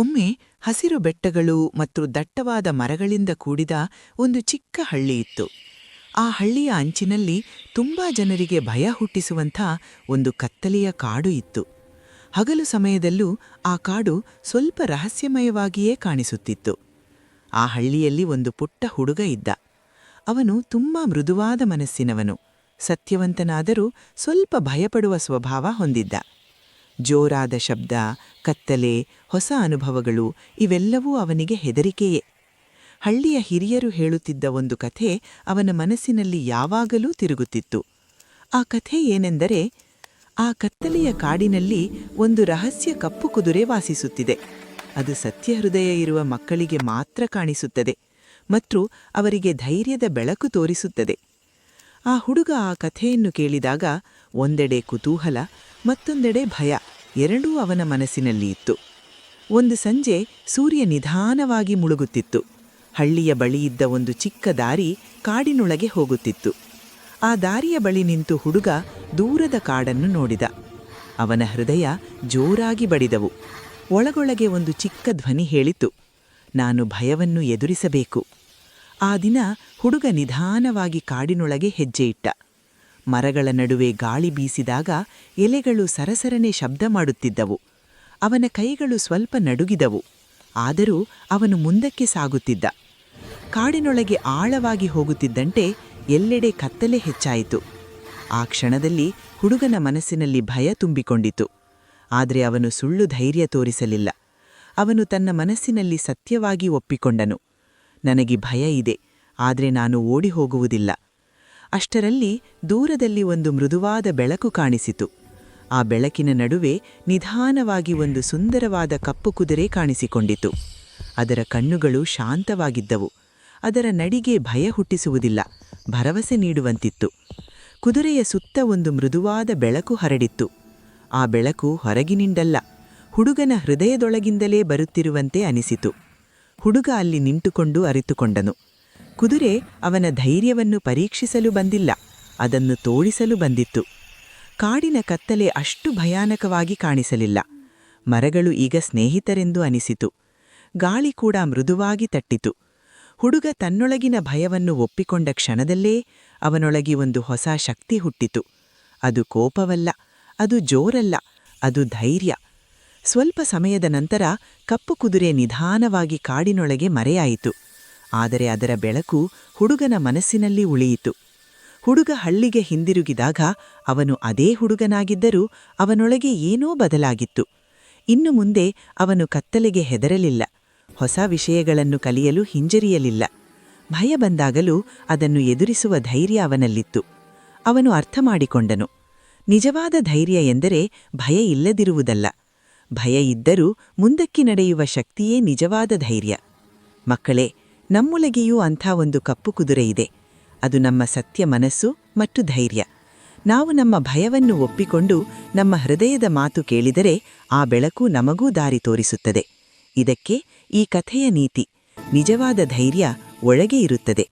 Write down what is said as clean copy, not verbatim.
ಒಮ್ಮೆ ಹಸಿರು ಬೆಟ್ಟಗಳು ಮತ್ತು ದಟ್ಟವಾದ ಮರಗಳಿಂದ ಕೂಡಿದ ಒಂದು ಚಿಕ್ಕ ಹಳ್ಳಿಯಿತ್ತು. ಆ ಹಳ್ಳಿಯ ಅಂಚಿನಲ್ಲಿ ತುಂಬಾ ಜನರಿಗೆ ಭಯ ಹುಟ್ಟಿಸುವಂಥ ಒಂದು ಕತ್ತಲೆಯ ಕಾಡು ಇತ್ತು. ಹಗಲು ಸಮಯದಲ್ಲೂ ಆ ಕಾಡು ಸ್ವಲ್ಪ ರಹಸ್ಯಮಯವಾಗಿಯೇ ಕಾಣಿಸುತ್ತಿತ್ತು. ಆ ಹಳ್ಳಿಯಲ್ಲಿ ಒಂದು ಪುಟ್ಟ ಹುಡುಗ ಇದ್ದ. ಅವನು ತುಂಬಾ ಮೃದುವಾದ ಮನಸ್ಸಿನವನು, ಸತ್ಯವಂತನಾದರೂ ಸ್ವಲ್ಪ ಭಯಪಡುವ ಸ್ವಭಾವ ಹೊಂದಿದ್ದ. ಜೋರಾದ ಶಬ್ದ, ಕತ್ತಲೆ, ಹೊಸ ಅನುಭವಗಳು ಇವೆಲ್ಲವೂ ಅವನಿಗೆ ಹೆದರಿಕೆಯೇ. ಹಳ್ಳಿಯ ಹಿರಿಯರು ಹೇಳುತ್ತಿದ್ದ ಒಂದು ಕಥೆ ಅವನ ಮನಸ್ಸಿನಲ್ಲಿ ಯಾವಾಗಲೂ ತಿರುಗುತ್ತಿತ್ತು. ಆ ಕಥೆ ಏನೆಂದರೆ, ಆ ಕತ್ತಲೆಯ ಕಾಡಿನಲ್ಲಿ ಒಂದು ರಹಸ್ಯ ಕಪ್ಪು ಕುದುರೆ ವಾಸಿಸುತ್ತಿದೆ. ಅದು ಸತ್ಯಹೃದಯ ಇರುವ ಮಕ್ಕಳಿಗೆ ಮಾತ್ರ ಕಾಣಿಸುತ್ತದೆ ಮತ್ತು ಅವರಿಗೆ ಧೈರ್ಯದ ಬೆಳಕು ತೋರಿಸುತ್ತದೆ. ಆ ಹುಡುಗ ಆ ಕಥೆಯನ್ನು ಕೇಳಿದಾಗ ಒಂದೆಡೆ ಕುತೂಹಲ, ಮತ್ತೊಂದೆಡೆ ಭಯ ಎರಡೂ ಅವನ ಮನಸ್ಸಿನಲ್ಲಿ ಇತ್ತು. ಒಂದು ಸಂಜೆ ಸೂರ್ಯ ನಿಧಾನವಾಗಿ ಮುಳುಗುತ್ತಿತ್ತು. ಹಳ್ಳಿಯ ಬಳಿಯಿದ್ದ ಒಂದು ಚಿಕ್ಕ ದಾರಿ ಕಾಡಿನೊಳಗೆ ಹೋಗುತ್ತಿತ್ತು. ಆ ದಾರಿಯ ಬಳಿ ನಿಂತು ಹುಡುಗ ದೂರದ ಕಾಡನ್ನು ನೋಡಿದ. ಅವನ ಹೃದಯ ಜೋರಾಗಿ ಬಡಿದವು. ಒಳಗೊಳಗೆ ಒಂದು ಚಿಕ್ಕ ಧ್ವನಿ ಹೇಳಿತು, ನಾನು ಭಯವನ್ನು ಎದುರಿಸಬೇಕು. ಆ ದಿನ ಹುಡುಗ ನಿಧಾನವಾಗಿ ಕಾಡಿನೊಳಗೆ ಹೆಜ್ಜೆ ಇಟ್ಟ. ಮರಗಳ ನಡುವೆ ಗಾಳಿ ಬೀಸಿದಾಗ ಎಲೆಗಳು ಸರಸರನೆ ಶಬ್ದ ಮಾಡುತ್ತಿದ್ದವು. ಅವನ ಕೈಗಳು ಸ್ವಲ್ಪ ನಡುಗಿದವು, ಆದರೂ ಅವನು ಮುಂದಕ್ಕೆ ಸಾಗುತ್ತಿದ್ದ. ಕಾಡಿನೊಳಗೆ ಆಳವಾಗಿ ಹೋಗುತ್ತಿದ್ದಂತೆ ಎಲ್ಲೆಡೆ ಕತ್ತಲೆ ಹೆಚ್ಚಾಯಿತು. ಆ ಕ್ಷಣದಲ್ಲಿ ಹುಡುಗನ ಮನಸ್ಸಿನಲ್ಲಿ ಭಯ ತುಂಬಿಕೊಂಡಿತು. ಆದರೆ ಅವನು ಸುಳ್ಳು ಧೈರ್ಯ ತೋರಿಸಲಿಲ್ಲ. ಅವನು ತನ್ನ ಮನಸ್ಸಿನಲ್ಲಿ ಸತ್ಯವಾಗಿ ಒಪ್ಪಿಕೊಂಡನು, ನನಗೆ ಭಯ ಇದೆ, ಆದರೆ ನಾನು ಓಡಿ ಹೋಗುವುದಿಲ್ಲ. ಅಷ್ಟರಲ್ಲಿ ದೂರದಲ್ಲಿ ಒಂದು ಮೃದುವಾದ ಬೆಳಕು ಕಾಣಿಸಿತು. ಆ ಬೆಳಕಿನ ನಡುವೆ ನಿಧಾನವಾಗಿ ಒಂದು ಸುಂದರವಾದ ಕಪ್ಪು ಕುದುರೆ ಕಾಣಿಸಿಕೊಂಡಿತು. ಅದರ ಕಣ್ಣುಗಳು ಶಾಂತವಾಗಿದ್ದವು. ಅದರ ನಡಿಗೆ ಭಯ ಹುಟ್ಟಿಸುವುದಿಲ್ಲ, ಭರವಸೆ ನೀಡುವಂತಿತ್ತು. ಕುದುರೆಯ ಸುತ್ತ ಒಂದು ಮೃದುವಾದ ಬೆಳಕು ಹರಡಿತ್ತು. ಆ ಬೆಳಕು ಹೊರಗಿನಿಂದಲ್ಲ, ಹುಡುಗನ ಹೃದಯದೊಳಗಿಂದಲೇ ಬರುತ್ತಿರುವಂತೆ ಅನಿಸಿತು. ಹುಡುಗ ಅಲ್ಲಿ ನಿಂತುಕೊಂಡು ಅರಿತುಕೊಂಡನು, ಕುದುರೆ ಅವನ ಧೈರ್ಯವನ್ನು ಪರೀಕ್ಷಿಸಲು ಬಂದಿಲ್ಲ, ಅದನ್ನು ತೋಳಿಸಲು ಬಂದಿತ್ತು. ಕಾಡಿನ ಕತ್ತಲೆ ಅಷ್ಟು ಭಯಾನಕವಾಗಿ ಕಾಣಿಸಲಿಲ್ಲ. ಮರಗಳು ಈಗ ಸ್ನೇಹಿತರೆಂದು ಅನಿಸಿತು. ಗಾಳಿ ಕೂಡ ಮೃದುವಾಗಿ ತಟ್ಟಿತು. ಹುಡುಗ ತನ್ನೊಳಗಿನ ಭಯವನ್ನು ಒಪ್ಪಿಕೊಂಡ ಕ್ಷಣದಲ್ಲೇ ಅವನೊಳಗಿ ಒಂದು ಹೊಸ ಶಕ್ತಿ ಹುಟ್ಟಿತು. ಅದು ಕೋಪವಲ್ಲ, ಅದು ಜೋರಲ್ಲ, ಅದು ಧೈರ್ಯ. ಸ್ವಲ್ಪ ಸಮಯದ ನಂತರ ಕಪ್ಪು ಕುದುರೆ ನಿಧಾನವಾಗಿ ಕಾಡಿನೊಳಗೆ ಮರೆಯಾಯಿತು. ಆದರೆ ಅದರ ಬೆಳಕು ಹುಡುಗನ ಮನಸ್ಸಿನಲ್ಲಿ ಉಳಿಯಿತು. ಹುಡುಗ ಹಳ್ಳಿಗೆ ಹಿಂದಿರುಗಿದಾಗ ಅವನು ಅದೇ ಹುಡುಗನಾಗಿದ್ದರೂ ಅವನೊಳಗೆ ಏನೋ ಬದಲಾಗಿತ್ತು. ಇನ್ನು ಮುಂದೆ ಅವನು ಕತ್ತಲೆಗೆ ಹೆದರಲಿಲ್ಲ, ಹೊಸ ವಿಷಯಗಳನ್ನು ಕಲಿಯಲು ಹಿಂಜರಿಯಲಿಲ್ಲ. ಭಯ ಬಂದಾಗಲೂ ಅದನ್ನು ಎದುರಿಸುವ ಧೈರ್ಯ ಅವನಲ್ಲಿತ್ತು. ಅವನು ಅರ್ಥ ಮಾಡಿಕೊಂಡನು, ನಿಜವಾದ ಧೈರ್ಯ ಎಂದರೆ ಭಯ ಇಲ್ಲದಿರುವುದಲ್ಲ, ಭಯ ಇದ್ದರೂ ಮುಂದಕ್ಕೆ ನಡೆಯುವ ಶಕ್ತಿಯೇ ನಿಜವಾದ ಧೈರ್ಯ. ಮಕ್ಕಳೇ, ನಮ್ಮೊಳಗೆಯೂ ಅಂಥ ಒಂದು ಕಪ್ಪು ಕುದುರೆ ಇದೆ. ಅದು ನಮ್ಮ ಸತ್ಯ ಮನಸ್ಸು ಮತ್ತು ಧೈರ್ಯ. ನಾವು ನಮ್ಮ ಭಯವನ್ನು ಒಪ್ಪಿಕೊಂಡು ನಮ್ಮ ಹೃದಯದ ಮಾತು ಕೇಳಿದರೆ ಆ ಬೆಳಕು ನಮಗೂ ದಾರಿ ತೋರಿಸುತ್ತದೆ. ಇದಕ್ಕೆ ಈ ಕಥೆಯ ನೀತಿ, ನಿಜವಾದ ಧೈರ್ಯ ಒಳಗೆ ಇರುತ್ತದೆ.